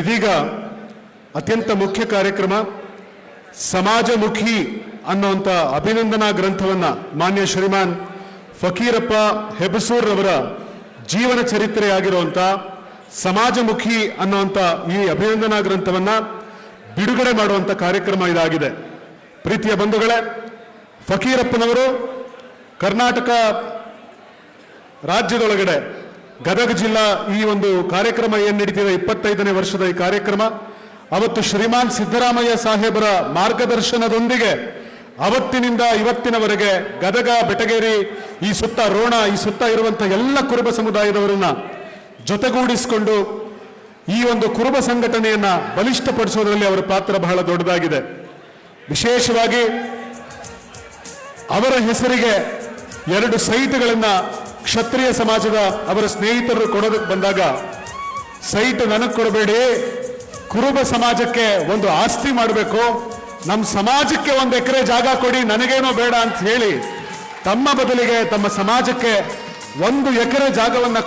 ಇದೀಗ ಅತ್ಯಂತ ಮುಖ್ಯ ಕಾರ್ಯಕ್ರಮ ಸಮಾಜಮುಖಿ ಅನ್ನುವಂಥ ಅಭಿನಂದನಾ ಗ್ರಂಥವನ್ನ ಮಾನ್ಯ ಶ್ರೀಮಾನ್ ಫಕೀರಪ್ಪ ಹೆಬಸೂರ್ ಅವರ ಜೀವನ ಚರಿತ್ರೆಯಾಗಿರುವಂಥ ಸಮಾಜಮುಖಿ ಅನ್ನುವಂಥ ಈ ಅಭಿನಂದನಾ ಗ್ರಂಥವನ್ನ ಬಿಡುಗಡೆ ಮಾಡುವಂಥ ಕಾರ್ಯಕ್ರಮ ಇದಾಗಿದೆ. ಪ್ರೀತಿಯ ಬಂಧುಗಳೇ, ಫಕೀರಪ್ಪನವರು ಕರ್ನಾಟಕ ರಾಜ್ಯದೊಳಗಡೆ ಗದಗ ಜಿಲ್ಲಾ ಈ ಒಂದು ಕಾರ್ಯಕ್ರಮ ಏನು ನಡೀತಿದೆ 25ನೇ ವರ್ಷದ ಈ ಕಾರ್ಯಕ್ರಮ ಅವತ್ತು ಶ್ರೀಮಾನ್ ಸಿದ್ದರಾಮಯ್ಯ ಸಾಹೇಬರ ಮಾರ್ಗದರ್ಶನದೊಂದಿಗೆ ಅವತ್ತಿನಿಂದ ಇವತ್ತಿನವರೆಗೆ ಗದಗ, ಬೆಟಗೇರಿ, ಈ ಸುತ್ತ ರೋಣ, ಈ ಸುತ್ತ ಇರುವಂತಹ ಎಲ್ಲ ಕುರುಬ ಸಮುದಾಯದವರನ್ನ ಜೊತೆಗೂಡಿಸಿಕೊಂಡು ಈ ಒಂದು ಕುರುಬ ಸಂಘಟನೆಯನ್ನ ಬಲಿಷ್ಠಪಡಿಸೋದ್ರಲ್ಲಿ ಅವರ ಪಾತ್ರ ಬಹಳ ದೊಡ್ಡದಾಗಿದೆ. ವಿಶೇಷವಾಗಿ ಅವರ ಹೆಸರಿಗೆ 2 ಸೈಟ್ಗಳನ್ನ ಕ್ಷತ್ರಿಯ ಸಮಾಜದ ಅವರ ಸ್ನೇಹಿತರು ಕೊಡೋದಕ್ಕೆ ಬಂದಾಗ, ಸೈಟ್ ನನಗೆ ಕೊಡಬೇಡಿ, ಕುರುಬ ಸಮಾಜಕ್ಕೆ ಒಂದು ಆಸ್ತಿ ಮಾಡಬೇಕು, ನಮ್ಮ ಸಮಾಜಕ್ಕೆ 1 ಎಕರೆ ಜಾಗ ಕೊಡಿ, ನನಗೇನೋ ಬೇಡ ಅಂತ ಹೇಳಿ ತಮ್ಮ ಬದಲಿಗೆ ತಮ್ಮ ಸಮಾಜಕ್ಕೆ 1 ಎಕರೆ ಜಾಗವನ್ನ